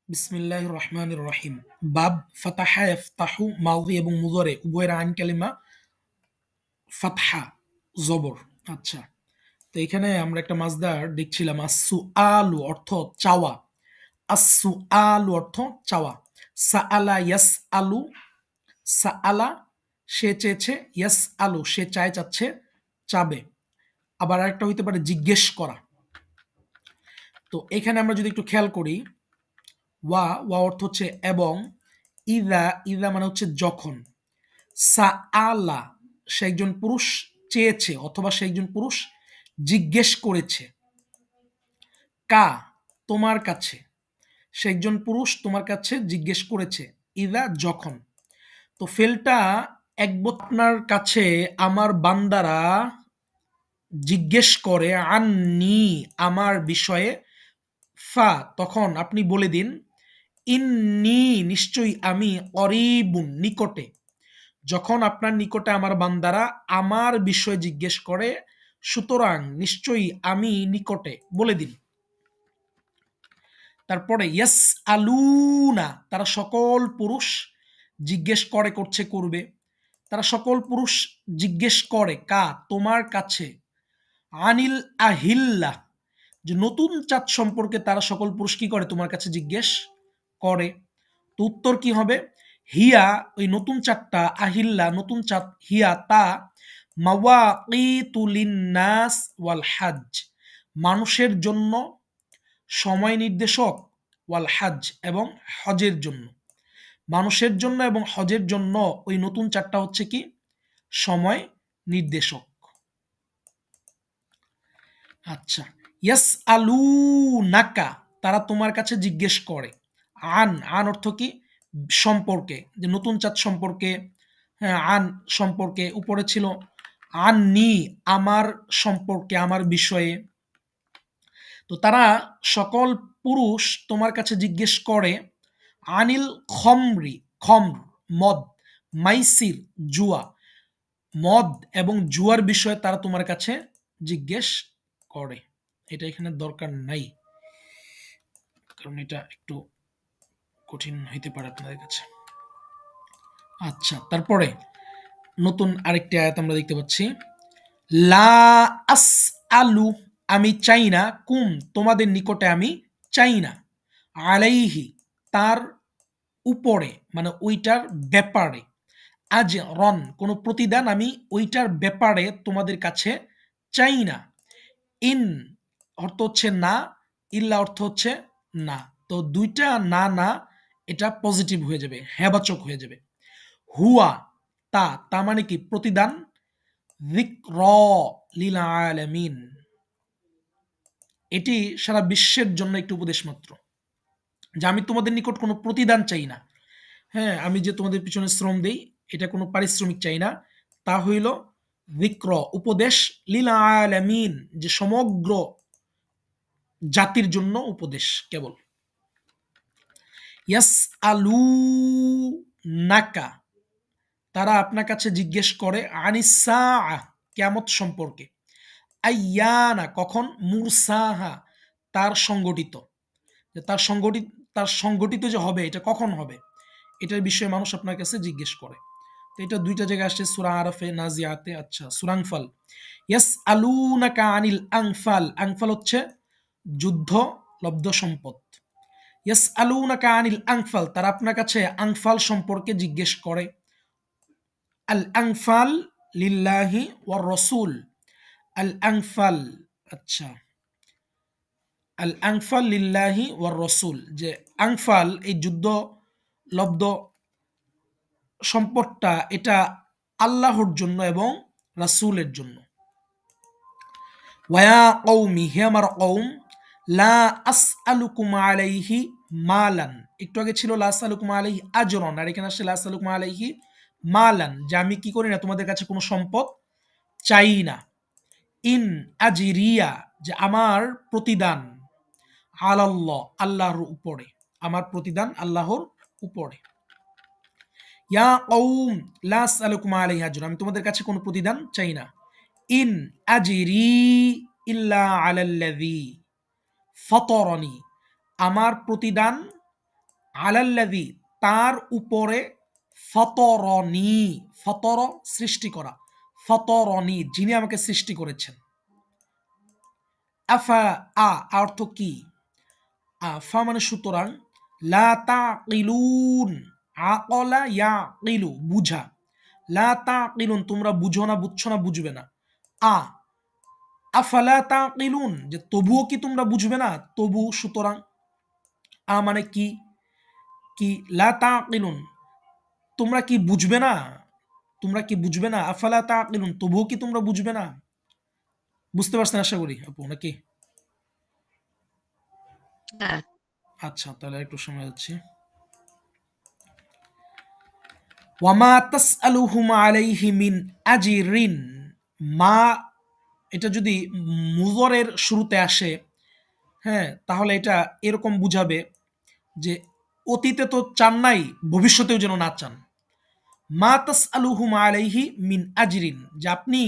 বিসমিল্লাহির রহমানির রহিম। বাব ফাতাহা ইফতাহু মাযি এবং মুযারে উভয়ের আইন কালিমা ফাতহা জবর। আচ্ছা, তো এখানে আমরা একটা মাসদার দেখছিলাম আস-সুআলু অর্থ চাওয়া, আস-সুআলু অর্থ চাওয়া। সাআলা ইয়াসআলু, সাআলা সে চেয়েছে, ইয়াসআলু সে চায় চাচ্ছে চাবে। আবার আরেকটা হইতে পারে জিজ্ঞেস করা। তো এখানে আমরা যদি একটু খেয়াল করি, ওয়া ওয়া অর্থ হচ্ছে এবং, ইদা ইদা মানে হচ্ছে যখন, সাআলা সে একজন পুরুষ চেয়েছে অথবা সে একজন পুরুষ জিজ্ঞেস করেছে, কা তোমার কাছে, সে একজন পুরুষ তোমার কাছে জিজ্ঞেস করেছে, ইদা যখন। তো ফেলটা আপনার কাছে আমার বান্দারা জিজ্ঞেস করে, আন্নি আমার বিষয়ে, ফা তখন আপনি বলে দিন, ইন্নি নিশ্চয়ই আমি, করিবুন নিকটে। যখন আপনার নিকটে আমার বান্দারা আমার বিষয়ে জিজ্ঞেস করে, সুতরাং নিশ্চয়ই আমি নিকটে, বলে দিন। তারপরে ইয়াস আলুনা তারা সকল পুরুষ জিজ্ঞেস করে, করছে, করবে। তারা সকল পুরুষ জিজ্ঞেস করে কা তোমার কাছে, আনিল আহিল্লা যে নতুন চাঁদ সম্পর্কে তারা সকল পুরুষ কি করে তোমার কাছে জিজ্ঞেস করে। তো উত্তর কি হবে, হিয়া ওই নতুন চাঁদটা, আহিল্লা নতুন চাঁদ, হিয়া তা, মাওয়াকিতু লিন্নাস ওয়াল হাজ মানুষের জন্য সময় নির্দেশক, ওয়াল হাজ এবং হজের জন্য। মানুষের জন্য এবং হজের জন্য ওই নতুন চাঁদটা হচ্ছে কি সময় নির্দেশক। আচ্ছা, ইয়াস আলু নাকা তারা তোমার কাছে জিজ্ঞেস করে, আন আন অর্থ কি সম্পর্কে, যে নতুন চাঁদ সম্পর্কে। হ্যাঁ, আন সম্পর্কে উপরে ছিল, আন নি আমার সম্পর্কে, আমার বিষয়ে। তো তারা সকল পুরুষ তোমার কাছে জিজ্ঞেস করে, আনিল খমরি খমর মদ, মাইসির জুয়া, মদ এবং জুয়ার বিষয়ে তারা তোমার কাছে জিজ্ঞেস করে। এটা এখানে দরকার নাই, কারণ এটা একটু কঠিন হইতে পারে আপনাদের কাছে। আচ্ছা, তারপরে নতুন আরেকটি আয়াত আমরা দেখতে পাচ্ছি, লা আস আলু আমি চাই না, কুম তোমাদের নিকটে আমি চাই না, আলাইহি তার উপরে মানে ওইটার ব্যাপারে, আজ রন কোনো প্রতিদান আমি ওইটার ব্যাপারে তোমাদের কাছে চাই না। ইন অর্থ হচ্ছে না, ইল্লা অর্থ হচ্ছে না। তো দুইটা না না এটা পজিটিভ হয়ে যাবে, হ্যাবাচক হয়ে যাবে। হুয়া তা তা মানে কি প্রতিদান, যিকর লিল আলামিন এটি সারা বিশ্বের জন্য একটি উপদেশ মাত্র, যে আমি তোমাদের নিকট কোনো প্রতিদান চাই না। হ্যাঁ, আমি যে তোমাদের পিছনে শ্রম দেই এটা কোনো পারিশ্রমিক চাই না। তা হইল যিকর উপদেশ, লিল আলামিন যে সমগ্র জাতির জন্য উপদেশ কেবল। ইয়াস আলু নাকা তারা আপনার কাছে জিজ্ঞেস করে, আনিসা কিয়ামত সম্পর্কে, আইয়ানা কখন, মুরসাহা তার সংগঠিত, যে তার সংগঠিত যে হবে এটা কখন হবে, এটার বিষয়ে মানুষ আপনার কাছে জিজ্ঞেস করে। তো এটা দুইটা জায়গায় আসছে, সূরা আরাফে, নাজিয়াতে। আচ্ছা, সূরা আনফাল, ইয়াসআলুনাকা আনিল আনফাল, আনফাল হচ্ছে যুদ্ধ লব্ধ সম্পদ। ইয়াসআলুনাকা আনিল আনফাল তারা আপনার কাছে আনফাল সম্পর্কে জিজ্ঞেস করে। আল আনফাল লিল্লাহি ওয়ার রাসূল, আল আনফাল, আচ্ছা, আল আনফাল লিল্লাহি ওয়ার রাসূল যে আনফাল এই যুদ্ধ লব্ধ সম্পদটা এটা আল্লাহর জন্য এবং রাসূলের জন্য। ওয়া কওমি হে আমার কওম, লা আসআলুকুম আলাইহি মালান, একটু আগে ছিল লা আসআলুকুম আলাইহি আজরান, আর এখানে আসছে লা আসআলুকুম আলাইহি মালান, যে আমি কি করি না তোমাদের কাছে কোনো সম্পদ চাই না। ইন আজরিয়া যে আমার প্রতিদান, আলাল্লাহ আল্লাহর উপরে, আমার প্রতিদান আল্লাহর উপরে। ইয়া কওম লা আসআলুকুম আলাইহি আজরান আমি তোমাদের কাছে কোনো প্রতিদান চাই না। ইন আজরি ইল্লা আলাল্লাযী ফাতারানি আমার প্রতিদান আলাল্লাযী তার উপরে, ফতরনি, ফতর সৃষ্টি করা, ফতরনি যিনি আমাকে সৃষ্টি করেছেন। আফা অর্থ কি? আফা মানে সুতরাং, লা তাকিলুন, আকলা ইয়াকিলু বুঝা, লা তাকিলুন তোমরা বুঝো না, বুঝছো না, বুঝবে না। আফালা তাকিলুন যে তবুও কি তোমরা বুঝবে না, তবু, সুতরাং। মানে কি? কি লা তাকিলুন তোমরা কি বুঝবে না, তোমরা কি বুঝবে না, আফালা তাকিলুন তবুও কি তোমরা বুঝবে না। বুঝতে পারছেন আশা করি আপু, নাকি? আচ্ছা, তাহলে একটু সময় যাচ্ছে। ওয়ামা তাসআলুহুম আলাইহি মিন আজরিন, মা এটা যদি মুযরের শুরুতে আসে, হ্যাঁ, তাহলে এটা এরকম বুঝাবে যে অতীতে তো চান নাই, ভবিষ্যতেও যেন না চান। মা তাসআলুহুম আলাইহি মিন আজরিন যে আপনি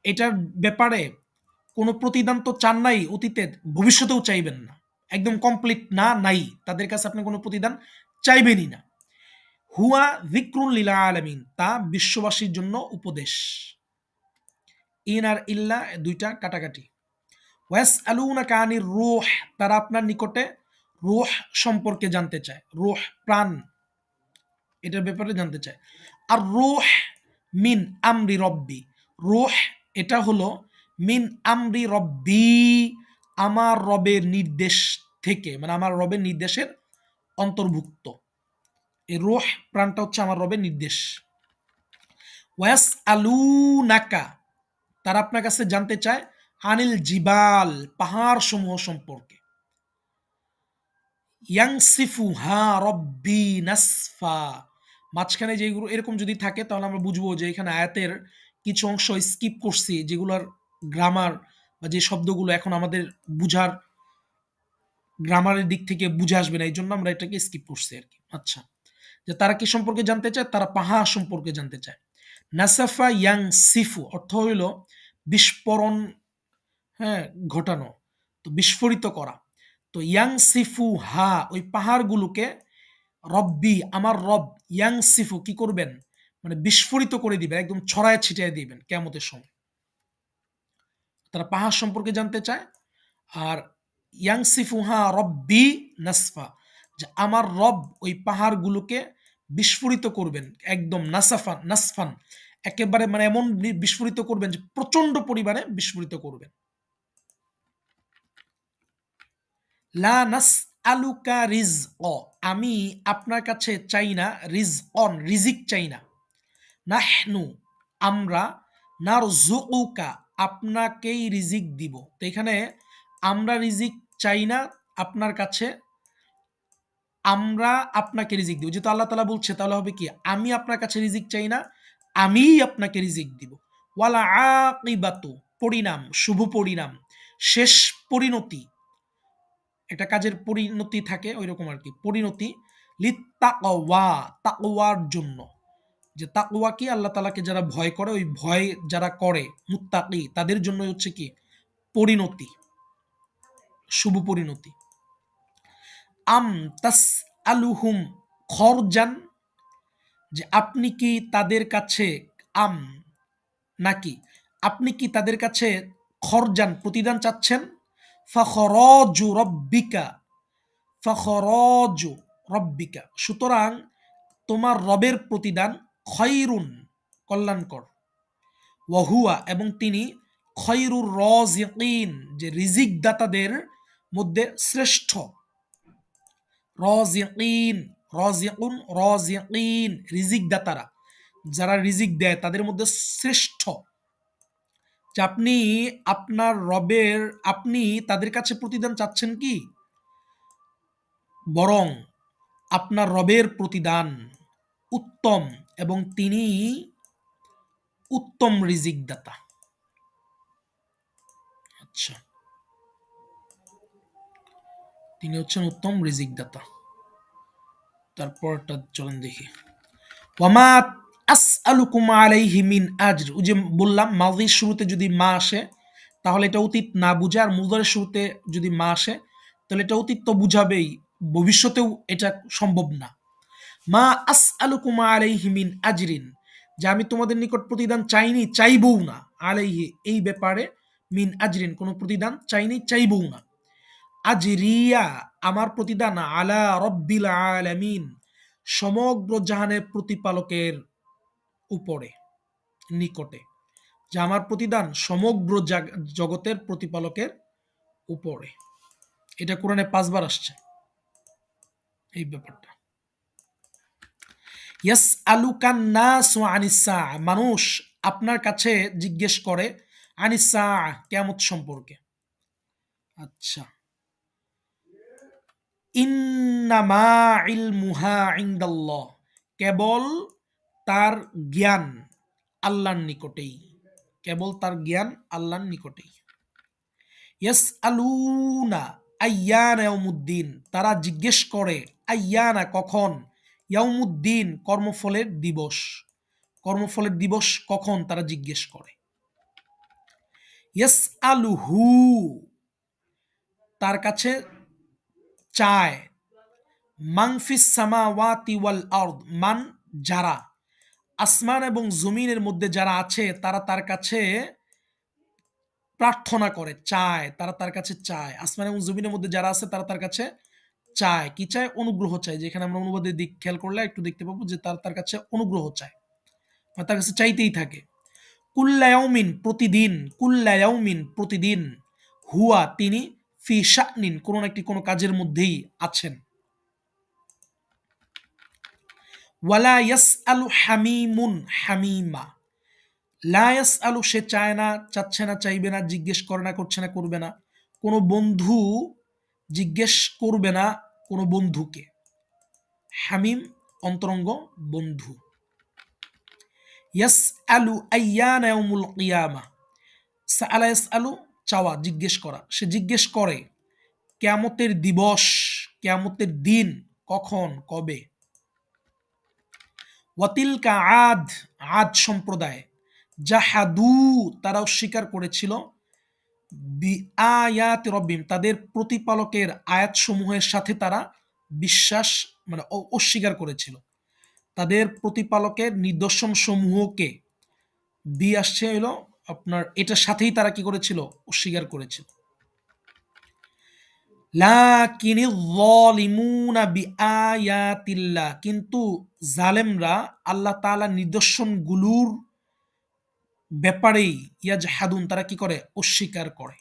এটার ব্যাপারে কোনো প্রতিদান তো চান নাই অতীতে, ভবিষ্যতেও চাইবেন না, একদম কমপ্লিট না, নাই, তাদের কাছে আপনি কোনো প্রতিদান চাইবেনই না। হুয়া যিকরুন লিল আলামিন তা বিশ্ববাসীর জন্য উপদেশ। ইন আর ইল্লা দুইটা কাটাকাটি। ওয়াসআলুনাকা আনির রূহ তারা আপনার নিকটে রূহ সম্পর্কে জানতে চায়, রূহ প্রাণ, এটার ব্যাপারে জানতে চায়। আর রূহ মিন আমরি রব্বি, রূহ এটা হলো মিন আমরি রব্বি আমার রবের নির্দেশ থেকে, মানে আমার রবের নির্দেশের অন্তর্ভুক্ত। এই রূহ প্রাণটা হচ্ছে আমার রবের নির্দেশ। ওয়াসআলুনাকা তারা আপনার কাছে জানতে চায় আনিল জিবাল পাহাড় সমূহ সম্পর্কে। ইয়াংসিফুহা রব্বি নাসফা মাঝখানে যেগুলো এরকম যদি থাকে তাহলে আমরা বুঝবো যে এখানে আয়াতের কিছু অংশ স্কিপ করছি, যেগুলোর গ্রামার বা যে শব্দগুলো এখন আমাদের বুঝার গ্রামারের দিক থেকে বুঝে আসবে না, এই জন্য আমরা এটাকে স্কিপ করছি আর কি। আচ্ছা, যে তারা কি সম্পর্কে জানতে চায়, তারা পাহাড় সম্পর্কে জানতে চায়। নাসাফা ইয়াং সিফু অর্থ হইল বিস্ফোরণ, হ্যাঁ, ঘটানো, তো বিস্ফোরিত করা। তো ইয়াং সিফু হা ওই পাহাড়গুলোকে রব্বি আমার রব ইয়াং সিফু কি করবেন, মানে বিস্ফোরিত করে দিবেন, একদম ছড়ায় ছিটিয়ে দিবেন কিয়ামতের সময়। তারা পাহাড় সম্পর্কে জানতে চায়। আর ইয়াং সিফু হা রব্বি নাসফা যে আমার রব ওই পাহাড়গুলোকে বিস্ফোরিত করবেন, একদম নাসাফান নাসফান একেবারে, মানে এমন বিস্ফোরিত করবেন যে প্রচন্ড পরিমাণে বিস্ফোরিত করবেন। লা নাসআলুকা রিজক আমি আপনার কাছে চাই না, রিজকন রিজিক চাই না, নাহনু আমরা, নারযুকুকা আপনাকেই রিজিক দিব। তো এখানে আমরা রিজিক চাই না আপনার কাছে, আমরা আপনাকে রিজিক দিব। যেহেতু আল্লাহ তাআলা বলছে তাহলে হবে কি, আমি আপনার কাছে রিজিক চাই না, আমিই আপনাকে রিজিক দিব। ওয়ালা আকিবাতু পরিণাম, শুভ পরিণাম, শেষ পরিণতি, একটা কাজের পরিণতি থাকে ওই রকম আর কি, পরিণতি লিত্তাকওয়া তাকওয়ার জন্য, যে তাকওয়া কি আল্লাহ তাআলাকে যারা ভয় করে, ওই ভয় যারা করে মুত্তাকি তাদের জন্য হচ্ছে কি পরিণতি, শুভ পরিণতি। আম তাসআলুহুম খরজান যে আপনি কি তাদের কাছে, আম নাকি আপনি কি তাদের কাছে খরজান প্রতিদান চাচ্ছেন, ফাখরাজু রব্বিকা, ফাখরাজু রব্বিকা সুতরাং তোমার রবের প্রতিদান, খয়রুন কল্যাণকর, ওয়াহুয়া এবং তিনি খয়রুর রাজিকিন যে রিজিক দাতাদের মধ্যে শ্রেষ্ঠ, রাজিকিন রাজিকুন রাজিকিন রিজিক দাতারা যারা রিজিক দেয় তাদের মধ্যে শ্রেষ্ঠ। যে আপনি আপনার রবের, আপনি তাদের কাছে প্রতিদান চাচ্ছেন কি, বরং আপনার রবের প্রতিদান উত্তম এবং তিনি উত্তম রিজিক দাতা। আচ্ছা, তিনি হচ্ছেন উত্তম রিজিক দাতা। তারপরটা চলেন দেখি। ওয়ামা আসআলুকুম আলাইহি মিন আজর, ওই যে বললাম মাযির শুরুতে যদি মা আসে তাহলে এটা অতীত না বুঝে, আর মুযারের শুরুতে যদি মা আসে তাহলে এটা অতীত তো বুঝাবেই, ভবিষ্যতেও এটা সম্ভব না। মা আসআলুকুম আলাইহি মিন আজরিন, যে আমি তোমাদের নিকট প্রতিদান চাইনি, চাইবও না, আলাইহি এই ব্যাপারে, মিন আজরিন কোনো প্রতিদান চাইনি, চাইবও না। আজরিয়া আমার প্রতিদান, আলা রব্বিল আলামিন সমগ্র জাহানের প্রতিপালকের উপরে, নিকটে, যে আমার প্রতিদান সমগ্র জগতের প্রতিপালকের উপরে। এটা কোরআনে 5 বার আসছে এই ব্যাপারটা। ইয়াসআলুকান নাসু আনিস সাআ, মানুষ আপনার কাছে জিজ্ঞেস করে, আনিস সাআ কিয়ামত সম্পর্কে। আচ্ছা, ইন্নামা ইলমুহা ইনদাল্লাহ, কেবল তার জ্ঞান আল্লাহর নিকটেই, কেবল তার জ্ঞান আল্লাহর নিকটেই। ইয়াসআলুনা আইয়ানা ইয়াউমুদ্দিন, তারা জিজ্ঞেস করে, আইয়ানা কখন, ইয়াউমুদ্দিন কর্মফলের দিবস, কর্মফলের দিবস কখন তারা জিজ্ঞেস করে। ইয়াসআলুহু তার কাছে চায়, মান ফিস সামাওয়াতি ওয়াল আরদ, মান যারা, আসমান এবং জমিনের মধ্যে যারা আছে তারা তার কাছে প্রার্থনা করে, চায়, তারা তার কাছে চায়। আসমান এবং জমিনের মধ্যে যারা আছে তারা তার কাছে চায়, কি চায়, অনুগ্রহ চায়। যেখানে আমরা অনুবাদের দিক খেয়াল করলে একটু দেখতে পাবো যে তার তার কাছে অনুগ্রহ চায়, তার কাছে চাইতেই থাকে। কুল্লা ইয়াউমিন প্রতিদিন, কুল্লা ইয়াউমিন প্রতিদিন, হুয়া তিনি, ফি শানিন কোন একটি কোন কাজের মধ্যেই আছেন। ওয়ালা ইয়াসআলু হামিমুন হামিমা, লা ইয়াসআলু সে চায় না, চাচ্ছে না, চাইবে না, জিজ্ঞেস করে না, করছে না, করবে না, কোনো বন্ধু জিজ্ঞেস করবে না কোনো বন্ধুকে। হামিম অন্তরঙ্গ বন্ধু। ইয়াসআলু আইয়ানা ইয়াউমুল কিয়ামা, সাআলা ইয়াসআলু চাওয়া, জিজ্ঞেস করা, সে জিজ্ঞেস করে কিয়ামতের দিবস, কিয়ামতের দিন কখন, কবে। ওয়াতিলকা আদ, আদ সম্প্রদায়, জাহাদু তারা অস্বীকার করেছিল, বিআয়াতি রব্বিহিম তাদের প্রতিপালকের আয়াতসমূহের সাথে তারা বিশ্বাস মানে অস্বীকার করেছিল, তাদের প্রতিপালকের নিদর্শন সমূহকে, বি আসছে হলো আপনার এটার সাথেই তারা কি করেছিল, অস্বীকার করেছিল। লাকিনিয যালিমুনা বিআয়াতিল্লাহ, কিন্তু জালেমরা আল্লাহ তাআলার নিদর্শনগুলোর ব্যাপারেই, ইয়াজহাদুন তারা কি করে, অস্বীকার করে।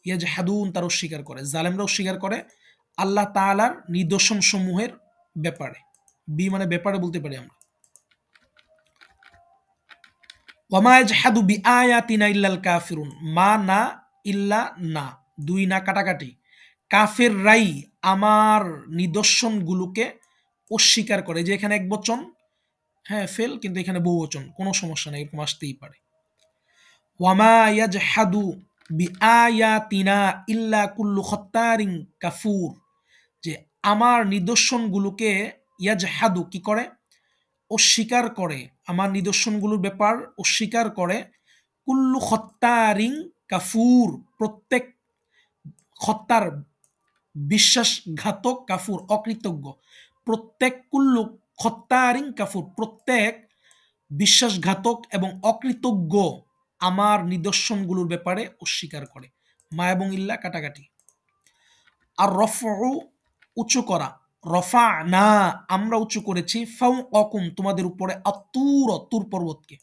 ইয়াজহাদুন তারা অস্বীকার করে, জালেমরা অস্বীকার করে আল্লাহ তাআলার নিদর্শন সমূহের ব্যাপারে। বি মানে ব্যাপারে বলতে পারি আমরা। ওয়ামা ইয়াজহাদু বিআয়াতিনা ইল্লাল কাফিরুন, মা না, ইল্লা না, দুই না কাটাকাটি, কাফেররাই আমার নিদর্শনগুলোকে অস্বীকার করে। যে এখানে এক বচন, হ্যাঁ ফেল, কিন্তু এখানে বহুবচন, কোনো সমস্যা নেই, এরকম আসতেই পারে। ওয়ামা ইয়াজহাদু বিআয়াতিনা ইল্লা কুল্লু খত্তারিন কাফুর, যে আমার নিদর্শনগুলোকে ইয়াজহাদু কি করে, অস্বীকার করে, আমার নিদর্শনগুলোর ব্যাপার অস্বীকার করে, কুল্লু খত্তারিন কাফুর প্রত্যেক খত্তার বিশ্বাসঘাতক, কাফুর অকৃতজ্ঞ, প্রত্যেক কুল্লু খত্তারিন কাফুর প্রত্যেক বিশ্বাসঘাতক এবং অকৃতজ্ঞ আমার নিদর্শনগুলোর ব্যাপারে অস্বীকার করে। মা এবং ইল্লা কাটাকাটি। আর রফউ উঁচু করা, রফা না আমরা উঁচু করেছি, ফাউ অকুম তোমাদের উপরে, আতুর তুর পর্বতকে,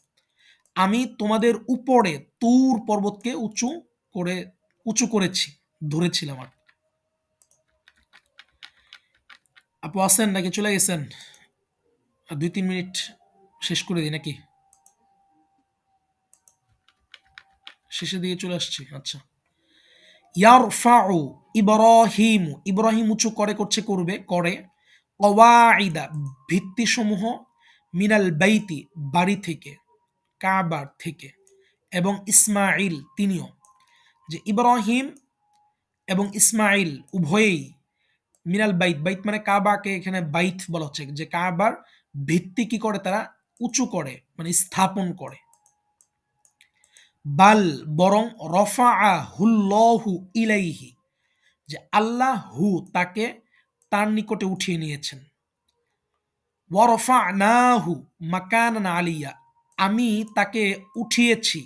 আমি তোমাদের উপরে তুর পর্বতকে উঁচু করেছি, ধরেছিলাম। আর আপু আছেন নাকি চলে গেছেন? 2-3 মিনিট শেষ করে দিই নাকি? শেষের দিকে চলে আসছি। আচ্ছা, ইয়ারফাউ ইব্রাহিম, ইব্রাহিম উঁচু করছে, করে কওয়াইদা ভিত্তিসমূহ, মিনাল বাইতি বাড়ি থেকে, কাবার থেকে, এবং ইসমাইল তিনিও, যে ইব্রাহিম এবং ইসমাইল উভয়েই, মিনাল বাইত, বাইত মানে কাবাকে এখানে বাইত বলা হচ্ছে, যে কাবার ভিত্তি কি করে, তারা উঁচু করে মানে স্থাপন করে। বাল বরং, রফাআহুল্লাহু ইলাইহি, যে আল্লাহ হু তাকে তার নিকটে উঠিয়ে নিয়েছেন। ওয়ারফা'নাহু মাকানান আলিয়া, আমি তাকে উঠিয়েছি,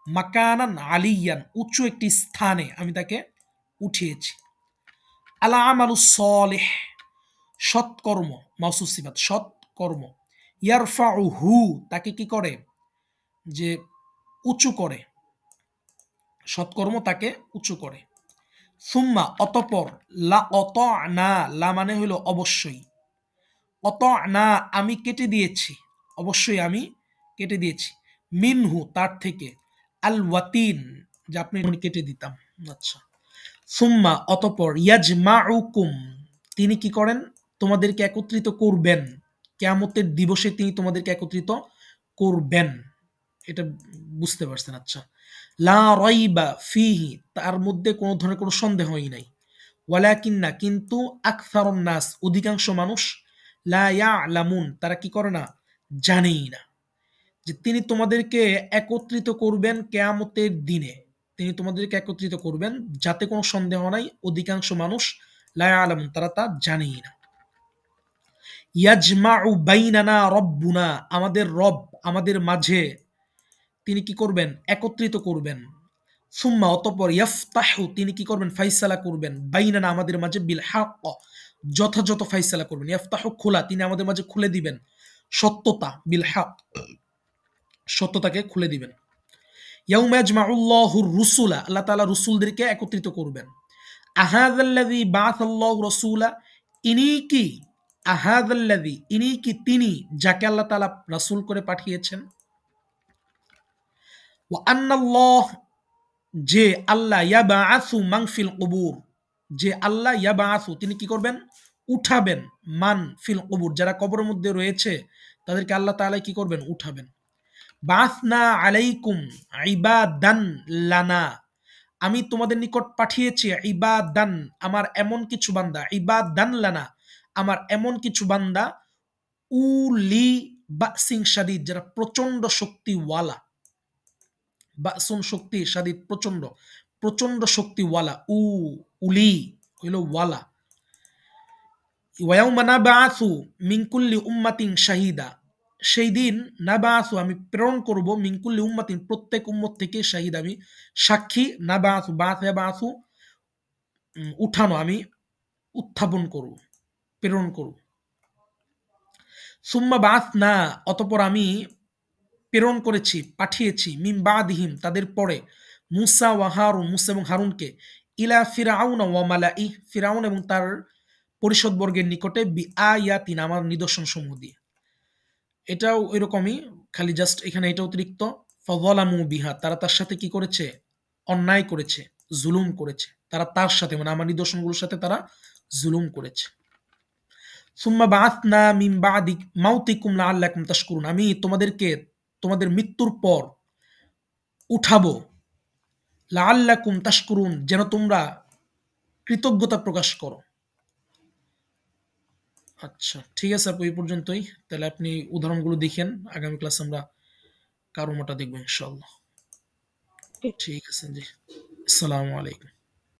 মাকানান আলিয়ান, উঁচু একটি স্থানে আমি তাকে উঠিয়েছি। আল আমালুস সলিহ, সৎকর্ম, মাউসুফ সিফাত, সৎকর্ম। ইয়ারফাউহু, তাকে কি করে, যে উঁচু করে, সৎকর্ম তাকে উঁচু করে। সুম্মা, অতঃপর, লা অত'না, লা মানে হলো অবশ্যই, অত'না আমি কেটে দিয়েছি, অবশ্যই আমি কেটে দিয়েছি, মিনহু তার থেকে, আল ওয়াতিন যে আপনি কেটে দিতাম। আচ্ছা। সুম্মা অতঃপর, ইয়াজমাউকুম তিনি কি করেন, তোমাদেরকে একত্রিত করবেন, কিয়ামতের দিবসে তিনি তোমাদেরকে একত্রিত করবেন। এটা বুঝতে পারছেন? আচ্ছা। লা রাইবা ফিহি, তার মধ্যে কোনো ধরনের কোনো সন্দেহই নাই। ওয়ালাকিন্না, কিন্তু, আকসারুন নাস, অধিকাংশ মানুষ, লা ইয়ালামুন তারা কি করে না, জানেই না, যে তিনি তোমাদেরকে একত্রিত করবেন কিয়ামতের দিনে, তিনি তোমাদেরকে একত্রিত করবেন, যাতে কোনো সন্দেহ নাই, অধিকাংশ মানুষ লা ইয়ালামুন তারা তা জানেই না। ইয়াজমাউ বাইনানা রব্বুনা, আমাদের রব আমাদের মাঝে তিনি কি করবেন, একত্রিত করবেন। সুম্মা অতঃপর, ইয়াফতাহু তিনি কি করবেন, ফাইসালা করবেন, বাইনানা আমাদের মাঝে, বিল হক যথাযথ ফাইসালা করবেন। ইয়াফতাহু খোলা, তিনি আমাদের মাঝে খুলে দিবেন সত্যতা, বিল হক সত্যতাকে খুলে দিবেন। ইয়াউমা ইয়াজমাউল্লাহুর রুসুলা, আল্লাহ তাআলা রসুলদেরকে একত্রিত করবেন। আহাযাল্লাযী বাআসাল্লাহু রাসূলা, ইনি কি, আহাযাল্লাযী ইনি কি তিনি, যাকে আল্লাহ তাআলা রাসূল করে পাঠিয়েছেন। ওয়া আন্নাল্লাহ যে আল্লাহ, ইয়াবাআসু মান ফিল কুবুর যে আল্লাহ, ইয়াবাআসু তিনি কি করবেন, উঠাবেন, মান ফিল কুবুর যারা কবরের মধ্যে রয়েছে তাদেরকে আল্লাহ তাআলা কি করবেন, উঠাবেন। বাসনা আলাইকুম ইবাদান লানা, আমি তোমাদের নিকট পাঠিয়েছি, ইবাদান আমার এমন কিছু বান্দা, ইবাদান লানা আমার এমন কিছু বান্দা, উলি বাসিং শাদীদ যারা প্রচন্ড শক্তিওয়ালা, বাসুন শক্তি, শাদীদ প্রচন্ড, প্রচন্ড শক্তিওয়ালা, উলি হইল ওয়ালা। ওয়ায়াউমা নাবআসু মিন কুল্লি উম্মাতিন শাহিদা, সেই দিন নাবাসু আমি প্রেরণ করব, মিনকুল্লি উম্মাতিন প্রত্যেক উম্মত থেকে, শাহিদ আমি সাক্ষী, নাবাসু বাসু উঠানো, আমি উত্থাপন করব, প্রেরণ করব। সুম্মা বাস না, অতঃপর আমি প্রেরণ করেছি, পাঠিয়েছি, মিন বাদিহিম তাদের পরে, মুসা ওয়া হারুন মুসা এবং হারুনকে, ইলা ফিরাউন ওয়া মালাই ফিরাউন এবং তার পরিষদবর্গের নিকটে, বি আয়াতিন আমার নিদর্শন সমূহ দিয়ে। এটাও এরকমই, খালি জাস্ট এখানে এটা অতিরিক্ত, ফাযালামু বিহা তারা তার সাথে কি করেছে, অন্যায় করেছে, জুলুম করেছে, তারা তার সাথে মানে আমার নিদর্শনগুলোর সাথে তারা জুলুম করেছে। সুম্মা বাআসনা মিন বাদি মাউতিকুম লাআল্লাকুম তাশকুরুন, আমি তোমাদেরকে তোমাদের মৃত্যুর পর উঠাবো, লাআল্লাকুম তাশকুরুন যেন তোমরা কৃতজ্ঞতা প্রকাশ করো। আচ্ছা, ঠিক আছে আপু, এই পর্যন্তই। তাহলে আপনি উদাহরণগুলো দেখেন, আগামী ক্লাসে আমরা কারোমাটা দেখবো ইনশাআল্লাহ। ঠিক আছে জি, আসসালামু আলাইকুম।